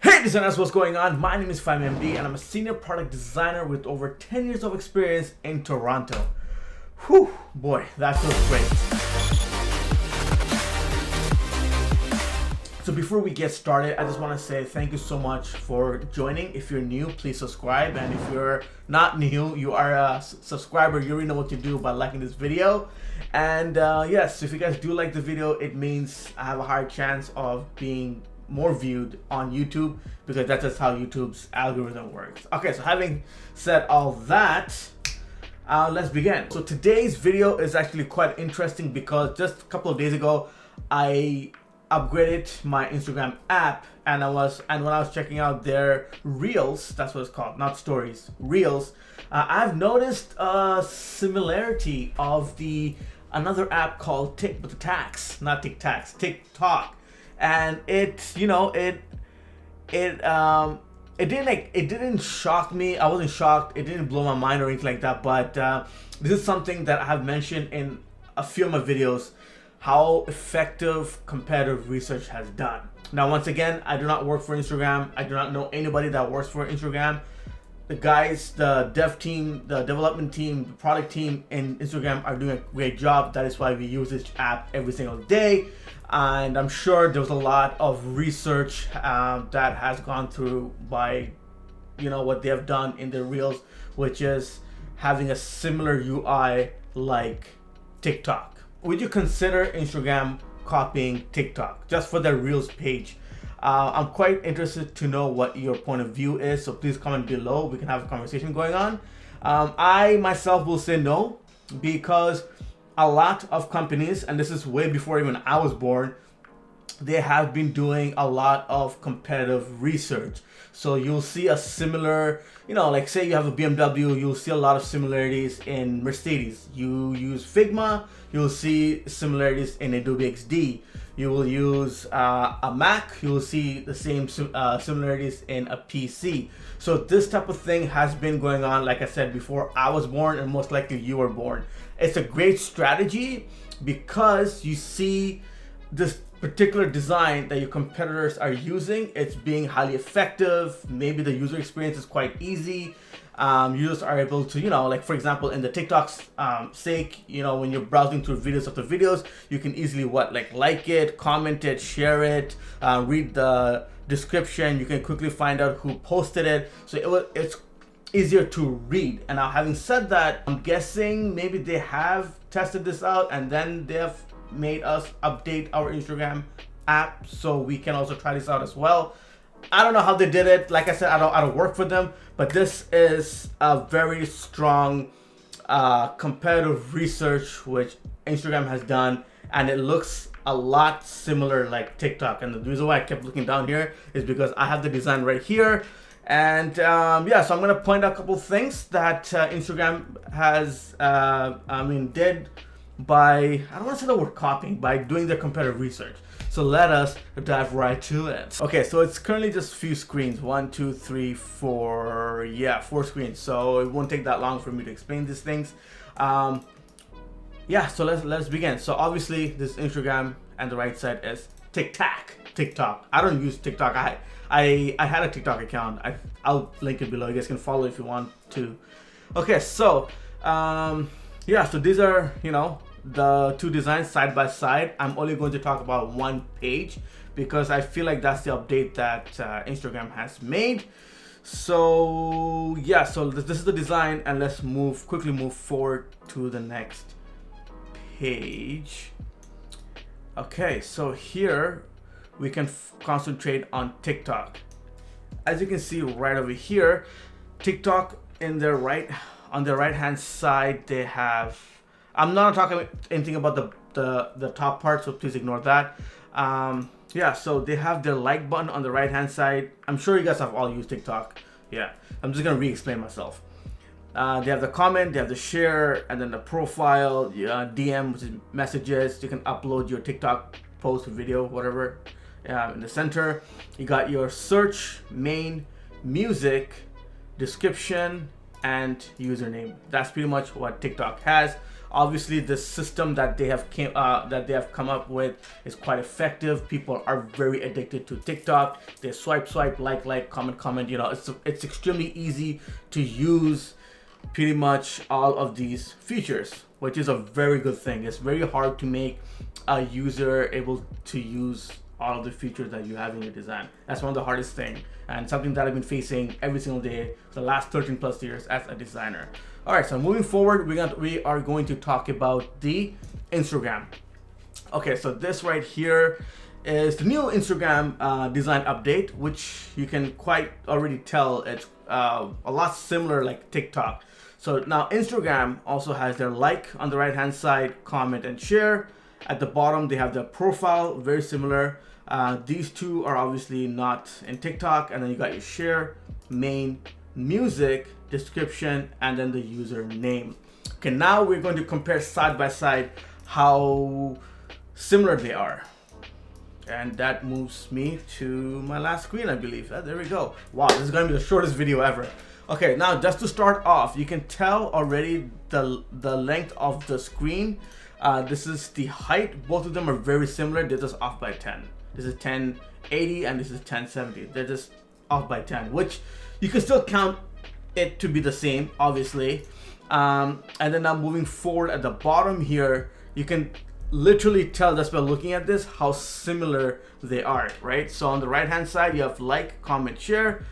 Hey designers, what's going on? My name is Fahim and I'm a senior product designer with over 10 years of experience in Toronto. Whew, boy, that feels great. So before we get started, I just want to say thank you so much for joining. If you're new, please subscribe. And if you're not new, you are a subscriber, you already know what to do by liking this video. And yes, if you guys do like the video, it means I have a higher chance of being more viewed on YouTube, because that's just how YouTube's algorithm works. Okay, so having said all that, let's begin. So today's video is actually quite interesting because just a couple of days ago, I upgraded my Instagram app, and when I was checking out their Reels, that's what it's called, not stories, Reels, I've noticed a similarity of another app called TikTok, and it didn't shock me. I wasn't shocked. It didn't blow my mind or anything like that. But this is something that I have mentioned in a few of my videos, how effective competitive research has done. Now, once again, I do not work for Instagram. I do not know anybody that works for Instagram. The guys, the dev team, the development team, the product team in Instagram are doing a great job. That is why we use this app every single day. And I'm sure there was a lot of research that has gone through by, what they have done in their Reels, which is having a similar UI like TikTok. Would you consider Instagram copying TikTok just for their Reels page? I'm quite interested to know what your point of view is, so please comment below. We can have a conversation going on. I myself will say no, because a lot of companies, and this is way before even I was born, they have been doing a lot of competitive research. So you'll see a similar, like say you have a BMW, you'll see a lot of similarities in Mercedes. You use Figma, you'll see similarities in Adobe XD. You will use a Mac, you will see the same similarities in a PC. So this type of thing has been going on, like I said, before I was born, and most likely you were born. It's a great strategy because you see this particular design that your competitors are using, it's being highly effective. Maybe the user experience is quite easy. Users are able to, like for example, in the TikTok's sake, when you're browsing through videos after videos, you can easily like it, comment it, share it, read the description. You can quickly find out who posted it. So it's easier to read. And now, having said that, I'm guessing maybe they have tested this out and then they have made us update our Instagram app so we can also try this out as well. I don't know how they did it. Like I said, I don't work for them, but this is a very strong competitive research which Instagram has done, and it looks a lot similar like TikTok. And the reason why I kept looking down here is because I have the design right here. And so I'm going to point out a couple things that Instagram has, did by, I don't want to say the word copying, by doing their competitive research. So let us dive right to it. Okay, so it's currently just a few screens. 1, 2, 3, 4. Yeah, 4 screens. So it won't take that long for me to explain these things. So let's begin. So obviously this Instagram, and the right side is TikTok. I don't use TikTok. I had a TikTok account. I'll link it below. You guys can follow if you want to. Okay, so so these are the two designs side by side. I'm only going to talk about one page because I feel like that's the update that Instagram has made. So so this is the design, and let's quickly move forward to the next page. Okay, so here we can concentrate on TikTok. As you can see right over here, TikTok on their right hand side, they have, I'm not talking anything about the top part, so please ignore that. So they have their like button on the right hand side. I'm sure you guys have all used TikTok. Yeah, I'm just gonna re-explain myself. They have the comment, they have the share, and then the profile, DM, which is messages. You can upload your TikTok post, video, whatever. In the center, you got your search, main, music, description, and username. That's pretty much what TikTok has. Obviously, the system that they have come up with is quite effective. People are very addicted to TikTok. They swipe, like, comment. You know, it's extremely easy to use pretty much all of these features, which is a very good thing. It's very hard to make a user able to use all of the features that you have in your design. That's one of the hardest things, and something that I've been facing every single day for the last 13 plus years as a designer. All right, so moving forward, we are going to talk about the Instagram. Okay, so this right here is the new Instagram design update, which you can quite already tell it's a lot similar like TikTok. So now Instagram also has their like on the right hand side, comment and share. At the bottom they have their profile, very similar. These two are obviously not in TikTok, and then you got your share, main, music, description, and then the username. Okay, now we're going to compare side by side how similar they are. And that moves me to my last screen, I believe. There we go. Wow, this is going to be the shortest video ever. Okay, now just to start off, you can tell already the length of the screen. This is the height. Both of them are very similar. They're just off by 10. This is 1080 and this is 1070. They're just off by 10, which you can still count it to be the same, obviously. And then now moving forward at the bottom here, you can literally tell just by looking at this how similar they are, right? So on the right hand side you have like, comment, share.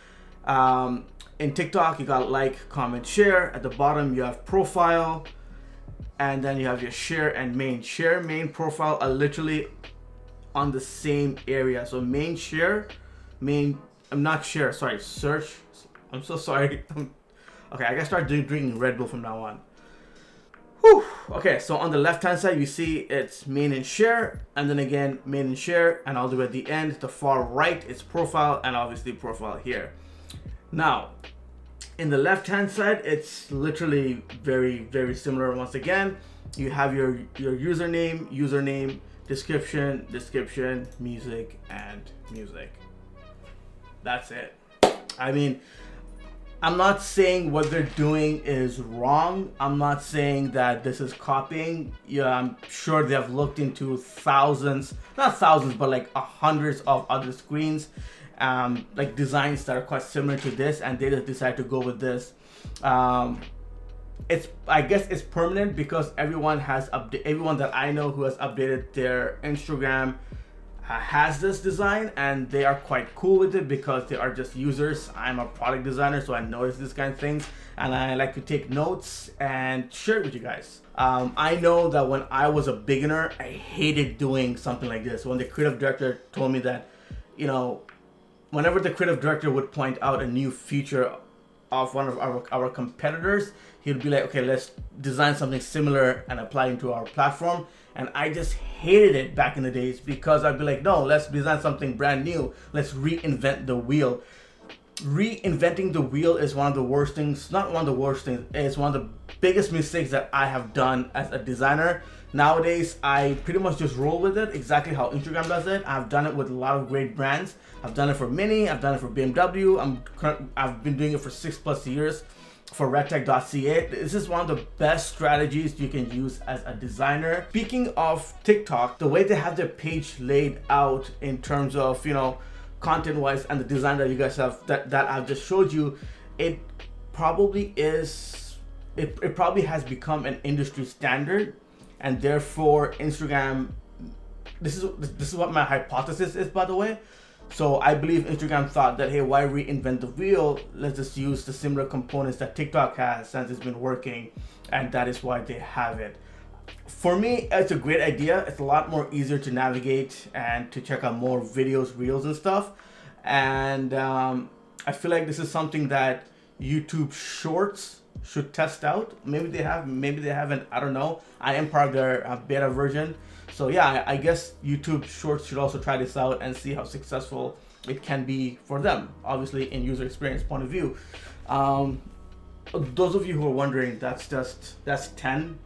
In TikTok you got like, comment, share. At the bottom you have profile, and then you have your share and main. Share, main, profile are literally on the same area. So main, share, main, I'm not share, sorry, search. I'm so sorry. Okay, I gotta start drinking Red Bull from now on. Whew. Okay, so on the left hand side you see it's main and share, and then again main and share, and all the way at the end, the far right, it's profile, and obviously profile here. Now, in the left hand side, it's literally very similar. Once again, you have your username, description, music, and music. That's it. I mean, I'm not saying what they're doing is wrong. I'm not saying that this is copying. Yeah, I'm sure they have looked into thousands, not thousands, but like hundreds of other screens, like designs that are quite similar to this, and they just decided to go with this. I guess it's permanent because everyone that I know who has updated their Instagram has this design, and they are quite cool with it because they are just users. I'm a product designer, so I notice this kind of things, and I like to take notes and share it with you guys. I know that when I was a beginner, I hated doing something like this. When the creative director told me that, you know, whenever the creative director would point out a new feature of one of our competitors, he'd be like, okay, let's design something similar and apply it to our platform. And I just hated it back in the days because I'd be like, no, let's design something brand new. Let's reinvent the wheel. Reinventing the wheel is one of the worst things, not one of the worst things, it's one of the biggest mistakes that I have done as a designer. Nowadays, I pretty much just roll with it exactly how Instagram does it. I've done it with a lot of great brands. I've done it for Mini, I've done it for BMW. I've been doing it for 6+ years for RedTag.ca. This is one of the best strategies you can use as a designer. Speaking of TikTok, the way they have their page laid out in terms of, you know, content wise and the design that you guys have that I've just showed you, it probably is, it probably has become an industry standard, and therefore Instagram, this is what my hypothesis is, by the way. So I believe Instagram thought that, hey, why reinvent the wheel? Let's just use the similar components that TikTok has since it's been working, and that is why they have it. For me, it's a great idea. It's a lot more easier to navigate and to check out more videos, reels and stuff. And I feel like this is something that YouTube Shorts should test out. Maybe they have, maybe they haven't, I don't know. I am part of their beta version. So yeah, I guess YouTube Shorts should also try this out and see how successful it can be for them, obviously in user experience point of view. Those of you who are wondering, that's 10.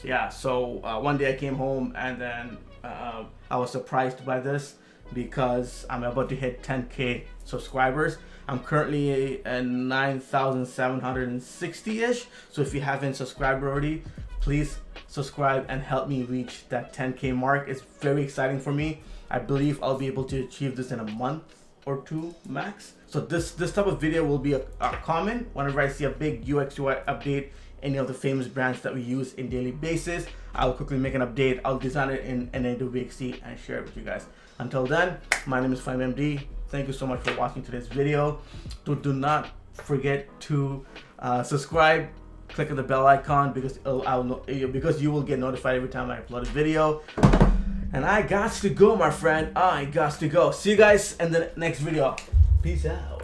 Yeah, so one day I came home and then I was surprised by this because I'm about to hit 10K subscribers. I'm currently at 9,760-ish. So if you haven't subscribed already, please subscribe and help me reach that 10K mark. It's very exciting for me. I believe I'll be able to achieve this in a month or two max. So this type of video will be a common whenever I see a big UX UI update, any of the famous brands that we use in daily basis. I'll quickly make an update. I'll design it in an Adobe XD and share it with you guys. Until then, my name is Fahim MD. Thank you so much for watching today's video. Do not forget to subscribe. Click on the bell icon because because you will get notified every time I upload a video. And I got to go, my friend. I got to go. See you guys in the next video. Peace out.